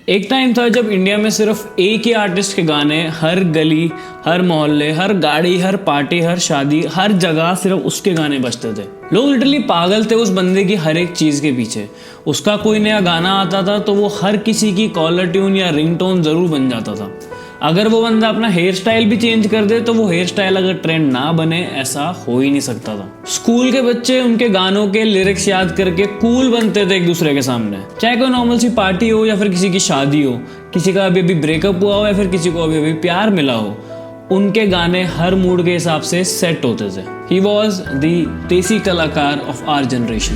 एक टाइम था जब इंडिया में सिर्फ एक ही आर्टिस्ट के गाने हर गली, हर मोहल्ले, हर गाड़ी, हर पार्टी, हर शादी, हर जगह सिर्फ उसके गाने बजते थे। लोग लिटरली पागल थे उस बंदे की हर एक चीज़ के पीछे। उसका कोई नया गाना आता था तो वो हर किसी की कॉलर ट्यून या रिंगटोन ज़रूर बन जाता था। अगर वो बंदा अपना हेयर स्टाइल भी चेंज कर दे तो वो हेयर स्टाइल अगर ट्रेंड ना बने, ऐसा हो ही नहीं सकता था। स्कूल के बच्चे उनके गानों के लिरिक्स याद करके कूल बनते थे एक दूसरे के सामने। चाहे कोई नॉर्मल सी पार्टी हो या फिर किसी की शादी हो, किसी का अभी ब्रेकअप हुआ हो या फिर किसी को अभी प्यार मिला हो, उनके गाने हर मूड के हिसाब से सेट होते थे। ही वॉज द देसी कलाकार ऑफ आवर जनरेशन।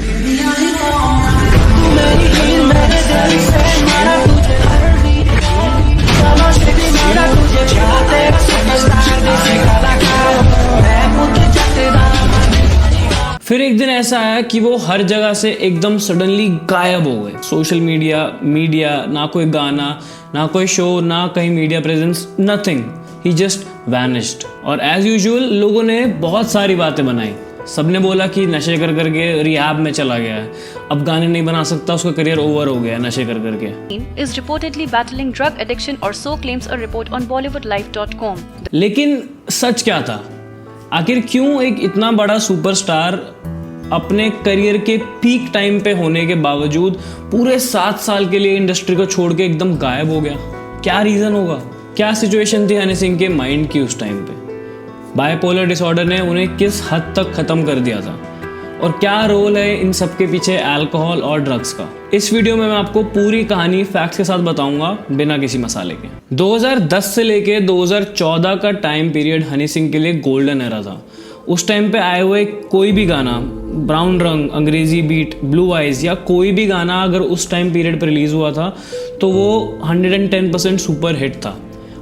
फिर एक दिन ऐसा आया कि वो हर जगह से एकदम सडनली गायब हो गए। सोशल मीडिया, ना कोई गाना, ना कोई शो, ना कहीं मीडिया प्रेजेंस, नथिंग। ही जस्ट वैनिश्ड। और एज यूजुअल लोगों ने बहुत सारी बातें बनाई। सबने बोला कि नशे कर करके रिहैब में चला गया है, अब गाने नहीं बना सकता, उसका करियर ओवर हो गया नशे कर करके। Is reportedly battling drug addiction or so claims a report on BollywoodLife.com. लेकिन सच क्या था? आखिर क्यों एक इतना बड़ा सुपरस्टार अपने करियर के पीक टाइम पे होने के बावजूद पूरे 7 साल के लिए इंडस्ट्री को छोड़ के एकदम गायब हो गया? क्या रीज़न होगा? क्या सिचुएशन थी हनी सिंह के माइंड की उस टाइम पे? बाइपोलर डिसऑर्डर ने उन्हें किस हद तक ख़त्म कर दिया था? और क्या रोल है इन सब के पीछे अल्कोहल और ड्रग्स का? इस वीडियो में मैं आपको पूरी कहानी फैक्ट्स के साथ बताऊंगा, बिना किसी मसाले के। 2010 से लेके 2014 का टाइम पीरियड हनी सिंह के लिए गोल्डन एरा था। उस टाइम पे आए हुए कोई भी गाना, ब्राउन रंग, अंग्रेजी बीट, ब्लू आइज या कोई भी गाना अगर उस टाइम पीरियड पर रिलीज़ हुआ था तो वो 110% सुपर हिट था।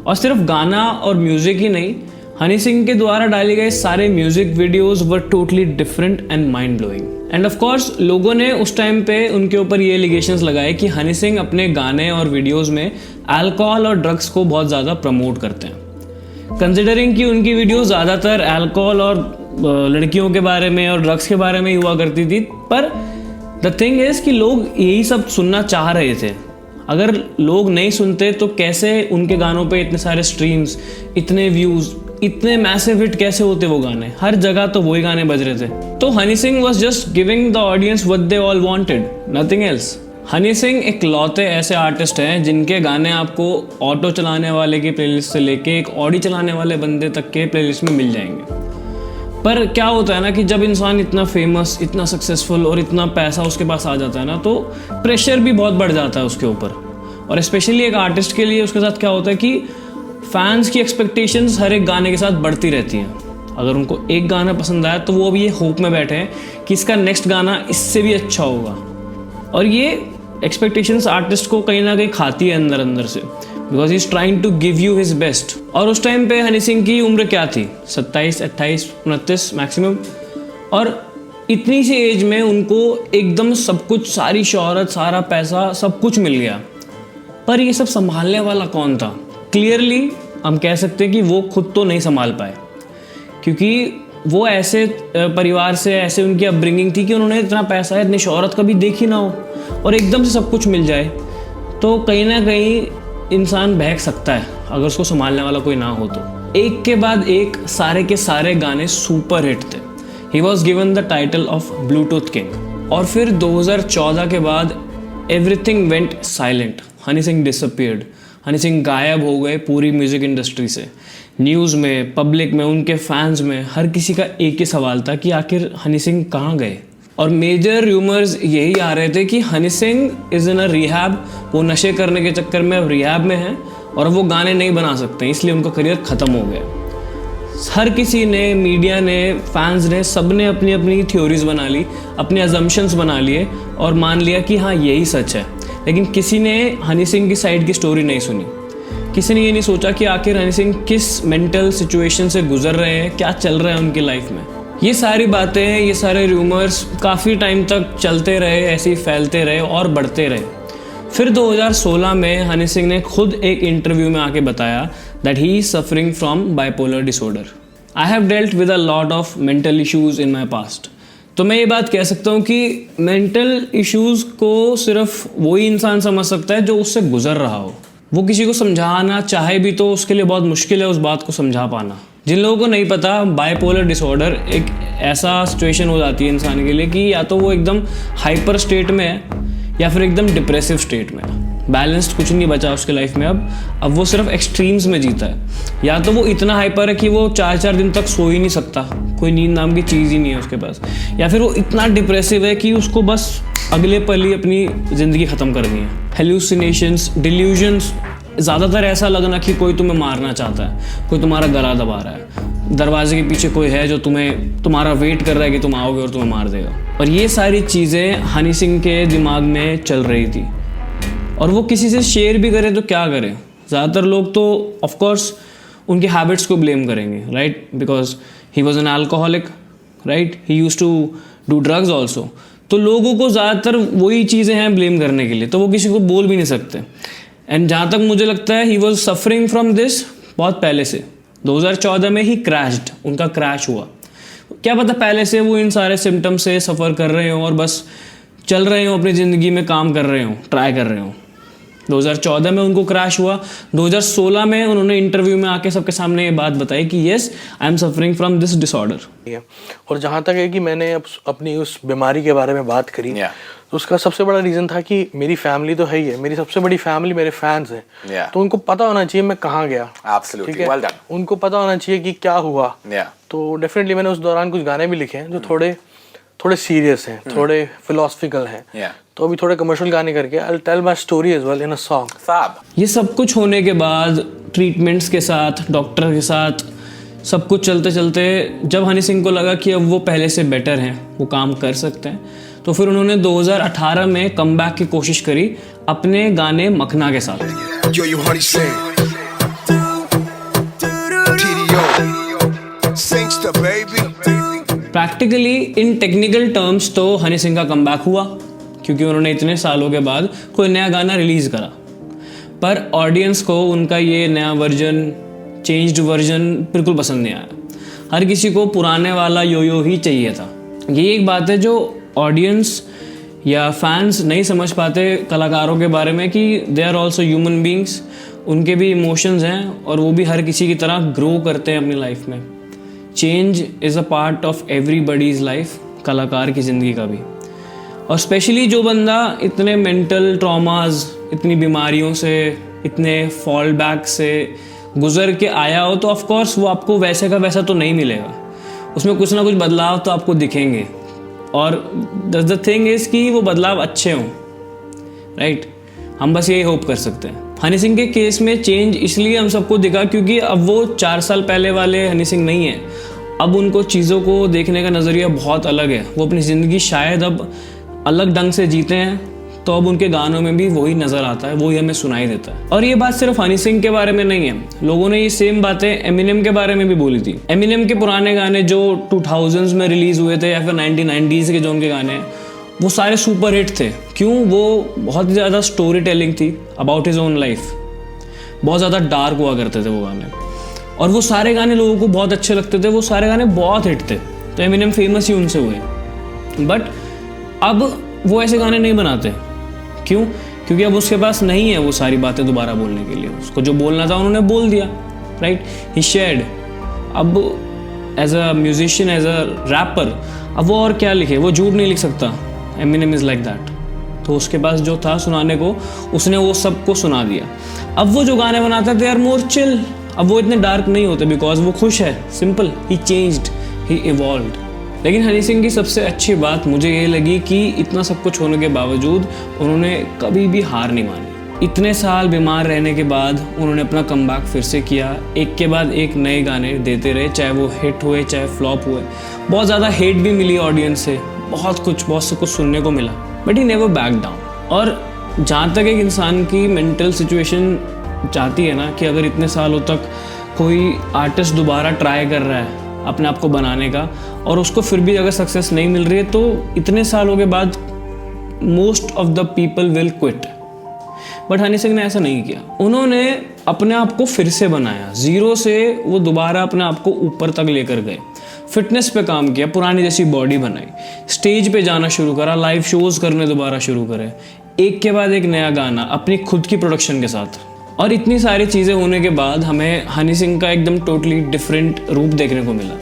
और सिर्फ गाना और म्यूज़िक ही नहीं, हनी सिंह के द्वारा डाले गए सारे music videos were totally different and mind blowing. End of course लोगों ने उस टाइम पे उनके ऊपर ये एलिगेशंस लगाए कि हनी सिंह अपने गाने और वीडियोस में अल्कोहल और ड्रग्स को बहुत ज़्यादा प्रमोट करते हैं। कंसिडरिंग कि उनकी वीडियो ज़्यादातर अल्कोहल और लड़कियों के बारे में और ड्रग्स के बारे में हुआ करती थी, पर द थिंग इज़ कि लोग यही सब सुनना चाह रहे थे। अगर लोग नहीं सुनते तो कैसे उनके गानों पे इतने सारे स्ट्रीम्स, इतने व्यूज़, इतने मैसिव हिट कैसे होते वो गाने? हर जगह तो वही गाने बज रहे थे। तो Honey Singh was just giving the audience what they all wanted, nothing else. Honey Singh एक लौते ऐसे आर्टिस्ट हैं जिनके गाने आपको ऑटो चलाने वाले की प्लेलिस्ट से लेके एक ऑडी चलाने वाले बंदे तक के प्लेलिस्ट में मिल जाएंगे। पर क्या होता है ना कि जब इंसान इतना फेमस, इतना सक्सेसफुल और इतना पैसा उसके पास आ जाता है ना, तो प्रेशर भी बहुत बढ़ जाता है उसके ऊपर। और स्पेशली एक आर्टिस्ट के लिए उसके साथ क्या होता है कि फैंस की एक्सपेक्टेशंस हर एक गाने के साथ बढ़ती रहती हैं। अगर उनको एक गाना पसंद आया तो वो अब ये होप में बैठे हैं कि इसका नेक्स्ट गाना इससे भी अच्छा होगा। और ये एक्सपेक्टेशंस आर्टिस्ट को कहीं ना कहीं खाती है अंदर अंदर से, because he is trying to give you his best. और उस टाइम पे हनी सिंह की उम्र क्या थी? 27, 28, 29 मैक्सिमम। और इतनी सी एज में उनको एकदम सब कुछ, सारी शोहरत, सारा पैसा, सब कुछ मिल गया। पर ये सब संभालने वाला कौन था? क्लियरली हम कह सकते हैं कि वो खुद तो नहीं संभाल पाए, क्योंकि वो ऐसे परिवार से, ऐसे उनकी अपब्रिंगिंग थी कि उन्होंने इतना पैसा, इतनी शोहरत कभी देखी ना हो, और एकदम से सब कुछ मिल जाए तो कहीं ना कहीं इंसान बहक सकता है अगर उसको संभालने वाला कोई ना हो तो। एक के बाद एक सारे के सारे गाने सुपर हिट थे। He was given the title of Bluetooth king. और फिर 2014 के बाद everything went silent. Honey Singh disappeared. Honey Singh गायब हो गए पूरी म्यूज़िक इंडस्ट्री से। न्यूज़ में, पब्लिक में, उनके फैंस में हर किसी का एक ही सवाल था कि आखिर हनी सिंह कहाँ गए। और मेजर र्यूमर्स यही आ रहे थे कि Honey Singh is in a rehab. वो नशे करने के चक्कर में अब रिहैब में हैं और वो गाने नहीं बना सकते, इसलिए उनका करियर ख़त्म हो गया। हर किसी ने, मीडिया ने, फैंस ने, सब ने अपनी अपनी थ्योरीज बना ली, अपने अजम्पशंस बना लिए और मान लिया कि हाँ यही सच है। लेकिन किसी ने हनी सिंह की साइड की स्टोरी नहीं सुनी। किसी ने ये नहीं सोचा कि आखिर हनी सिंह किस मेंटल सिचुएशन से गुजर रहे हैं, क्या चल रहा है उनकी लाइफ में। ये सारी बातें, ये सारे र्यूमर्स काफ़ी टाइम तक चलते रहे, ऐसे ही फैलते रहे और बढ़ते रहे। फिर 2016 में हनी सिंह ने खुद एक इंटरव्यू में आके बताया that he is suffering from bipolar disorder. I have dealt with a lot of mental issues in my past. तो मैं ये बात कह सकता हूँ कि मेंटल इश्यूज़ को सिर्फ वही इंसान समझ सकता है जो उससे गुजर रहा हो। वो किसी को समझाना चाहे भी तो उसके लिए बहुत मुश्किल है उस बात को समझा पाना। जिन लोगों को नहीं पता, बाइपोलर डिसऑर्डर एक ऐसा सिचुएशन हो जाती है इंसान के लिए कि या तो वो एकदम हाइपर स्टेट में है या फिर एकदम डिप्रेसिव स्टेट में है। बैलेंस्ड कुछ नहीं बचा उसके लाइफ में अब वो सिर्फ एक्सट्रीम्स में जीता है। या तो वो इतना हाइपर है कि वो 4-4 दिन तक सो ही नहीं सकता, कोई नींद नाम की चीज़ ही नहीं है उसके पास, या फिर वो इतना डिप्रेसिव है कि उसको बस अगले पल ही अपनी ज़िंदगी ख़त्म करनी है। हेल्यूसिनेशंस, डिल्यूजन्स, ज़्यादातर ऐसा लगना कि कोई तुम्हें मारना चाहता है, कोई तुम्हारा गला दबा रहा है, दरवाजे के पीछे कोई है जो तुम्हारा वेट कर रहा है कि तुम आओगे और तुम्हें मार देगा। और ये सारी चीज़ें हनी सिंह के दिमाग में चल रही थी और वो किसी से शेयर भी करे तो क्या करे। ज़्यादातर लोग तो ऑफ कोर्स उनकी हैबिट्स को ब्लेम करेंगे, right, because he was an alcoholic, right, he used to do drugs also. तो लोगों को ज़्यादातर वही चीज़ें हैं ब्लेम करने के लिए, तो वो किसी को बोल भी नहीं सकते। एंड जहाँ तक मुझे लगता है he was suffering from this बहुत पहले से। 2014 में ही क्रैश्ड, उनका क्रैश हुआ। क्या पता पहले से वो इन सारे सिम्टम्स से सफ़र कर रहे हो और बस चल रहे हो अपनी ज़िंदगी में, काम कर रहे हो, ट्राई कर रहे हो। 2014 में उनको क्रैश हुआ। 2016 में उन्होंने इंटरव्यू में आके सबके सामने ये बात बताई कि yes, I am suffering from this disorder. और जहाँ तक है कि मैंने अपनी उस बीमारी के बारे में बात करी, तो उसका सबसे बड़ा रीज़न था कि मेरी फैमिली तो है ही है, मेरी सबसे बड़ी फैमिली मेरे फैंस हैं, तो उनको पता होना चाहिए मैं कहाँ गया। ठीक है, उनको पता होना चाहिए कि क्या हुआ। तो डेफिनेटली मैंने उस दौरान कुछ गाने भी लिखे हैं जो थोड़े सीरियस हैं, थोड़े फिलोसफिकल हैं। तो अभी थोड़े कमर्शियल गाने करके I will tell my story as well in a song. ये सब कुछ होने के बाद ट्रीटमेंट्स के साथ, डॉक्टर के साथ, सब कुछ चलते चलते जब हनी सिंह को लगा कि अब वो पहले से बेटर हैं, वो काम कर सकते हैं, तो फिर उन्होंने 2018 में कमबैक की कोशिश करी अपने गाने मखना के साथ। प्रैक्टिकली इन टेक्निकल टर्म्स तो हनी सिंह का कमबैक हुआ क्योंकि उन्होंने इतने सालों के बाद कोई नया गाना रिलीज़ करा, पर ऑडियंस को उनका ये नया वर्जन, चेंज्ड वर्जन बिल्कुल पसंद नहीं आया। हर किसी को पुराने वाला यो ही चाहिए था। ये एक बात है जो ऑडियंस या फैंस नहीं समझ पाते कलाकारों के बारे में कि they are also human beings, उनके भी इमोशंस हैं और वो भी हर किसी की तरह ग्रो करते हैं अपनी लाइफ में। Change is a part of everybody's life, कलाकार की ज़िंदगी का भी। और स्पेशली जो बंदा इतने मेंटल ट्रॉमास, इतनी बीमारियों से, इतने फॉल बैक से गुजर के आया हो, तो ऑफ कोर्स वो आपको वैसे का वैसा तो नहीं मिलेगा, उसमें कुछ ना कुछ बदलाव तो आपको दिखेंगे। और द थिंग इज़ कि वो बदलाव अच्छे हों, राइट, हम बस यही होप कर सकते हैं। हनी सिंह के केस में चेंज इसलिए हम सबको दिखा क्योंकि अब वो 4 साल पहले वाले हनी सिंह नहीं है। अब उनको चीज़ों को देखने का नज़रिया बहुत अलग है। वो अपनी ज़िंदगी शायद अब अलग ढंग से जीते हैं, तो अब उनके गानों में भी वही नज़र आता है, वही हमें सुनाई देता है। और ये बात सिर्फ हनी सिंह के बारे में नहीं है, लोगों ने ये सेम बातें एमिनेम के बारे में भी बोली थी। एमिनेम के पुराने गाने जो 2000s में रिलीज़ हुए थे या फिर 1990s के जो उनके गाने हैं, वो सारे सुपर हिट थे। क्यों? वो बहुत ज़्यादा स्टोरी टेलिंग थी अबाउट हिज ओन लाइफ, बहुत ज़्यादा डार्क हुआ करते थे वो गाने, और वो सारे गाने लोगों को बहुत अच्छे लगते थे, वो सारे गाने बहुत हिट थे, तो एमिनेम फेमस ही उनसे हुए। बट अब वो ऐसे गाने नहीं बनाते। क्यों? क्योंकि अब उसके पास नहीं है वो सारी बातें दोबारा बोलने के लिए। उसको जो बोलना था उन्होंने बोल दिया, राइट, ही शेयर्ड। अब as a musician, as a rapper, अब वो और क्या लिखे? वो झूठ नहीं लिख सकता। Eminem is like that. तो उसके पास जो था सुनाने को, उसने वो सबको सुना दिया। अब वो जो गाने बनाता दे आर मोर चिल। अब वो इतने डार्क नहीं होते बिकॉज वो खुश है, सिंपल। ही चेंज्ड, ही इवॉल्व्ड। लेकिन हनी सिंह की सबसे अच्छी बात मुझे ये लगी कि इतना सब कुछ होने के बावजूद उन्होंने कभी भी हार नहीं मानी। इतने साल बीमार रहने के बाद उन्होंने अपना कमबैक फिर से किया, एक के बाद एक नए गाने देते रहे, चाहे वो हिट हुए चाहे फ्लॉप हुए। बहुत ज़्यादा हेट भी मिली ऑडियंस से, बहुत से कुछ सुनने को मिला, but he never back down. और जहाँ तक एक इंसान की मेंटल सिचुएशन चाहती है ना कि अगर इतने सालों तक कोई आर्टिस्ट दोबारा ट्राई कर रहा है अपने आप को बनाने का और उसको फिर भी अगर सक्सेस नहीं मिल रही है, तो इतने सालों के बाद most of the people will quit. But Honey Singh ने ऐसा नहीं किया। उन्होंने अपने आप को फिर से बनाया, ज़ीरो से वो दोबारा अपने आप को ऊपर तक लेकर गए। फिटनेस पे काम किया, पुरानी जैसी बॉडी बनाई, स्टेज पे जाना शुरू करा, लाइव शोज़ करने दोबारा शुरू करे, एक के बाद एक नया गाना अपनी खुद की प्रोडक्शन के साथ। और इतनी सारी चीज़ें होने के बाद हमें हनी सिंह का एकदम टोटली डिफरेंट रूप देखने को मिला।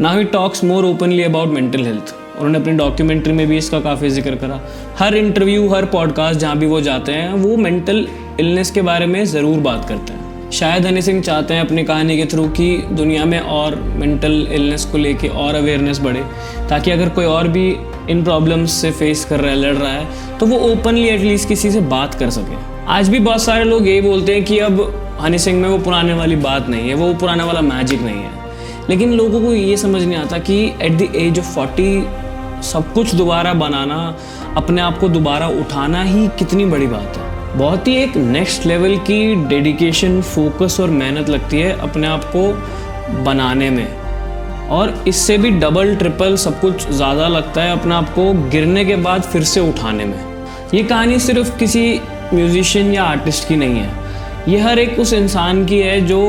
Now he talks more openly about mental health. उन्होंने अपनी डॉक्यूमेंट्री में भी इसका काफ़ी जिक्र करा। हर इंटरव्यू, हर पॉडकास्ट जहाँ भी वो जाते हैं, वो मेंटल इलनेस के बारे में ज़रूर बात करते हैं। शायद हनी सिंह चाहते हैं अपनी कहानी के थ्रू कि दुनिया में और मेंटल इलनेस को लेके और अवेयरनेस बढ़े, ताकि अगर कोई और भी इन प्रॉब्लम्स से फेस कर रहा है, लड़ रहा है, तो वो ओपनली एटलीस्ट किसी से बात कर सके। आज भी बहुत सारे लोग यही बोलते हैं कि अब हनी सिंह में वो पुराने वाली बात नहीं है, वो पुराने वाला मैजिक नहीं है। लेकिन लोगों को ये समझ नहीं आता कि एट द एज ऑफ 40 सब कुछ दोबारा बनाना, अपने आप को दोबारा उठाना ही कितनी बड़ी बात है। बहुत ही एक नेक्स्ट लेवल की डेडिकेशन, फोकस और मेहनत लगती है अपने आप को बनाने में, और इससे भी डबल ट्रिपल सब कुछ ज़्यादा लगता है अपने आप को गिरने के बाद फिर से उठाने में। ये कहानी सिर्फ किसी म्यूजिशियन या आर्टिस्ट की नहीं है, ये हर एक उस इंसान की है जो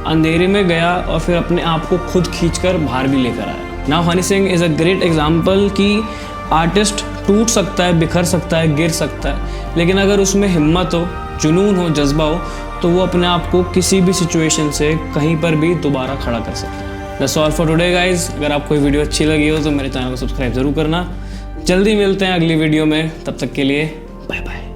अंधेरे में गया और फिर अपने आप को खुद खींचकर बाहर भी लेकर आया। Now Honey Singh is a great example कि आर्टिस्ट टूट सकता है, बिखर सकता है, गिर सकता है, लेकिन अगर उसमें हिम्मत हो, जुनून हो, जज्बा हो, तो वो अपने आप को किसी भी सिचुएशन से कहीं पर भी दोबारा खड़ा कर सकता है। That's all for today guys. अगर आपको ये वीडियो अच्छी लगी हो तो मेरे चैनल को सब्सक्राइब ज़रूर करना। जल्दी मिलते हैं अगली वीडियो में, तब तक के लिए बाय बाय।